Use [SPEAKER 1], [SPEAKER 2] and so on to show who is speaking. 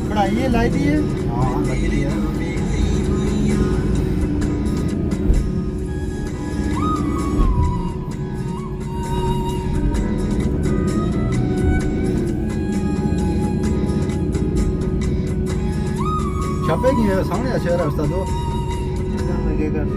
[SPEAKER 1] पढ़ाई लाई दी है हाँ लगी दी है छापेगी सामने अच्छा रास्ता दो लगेगा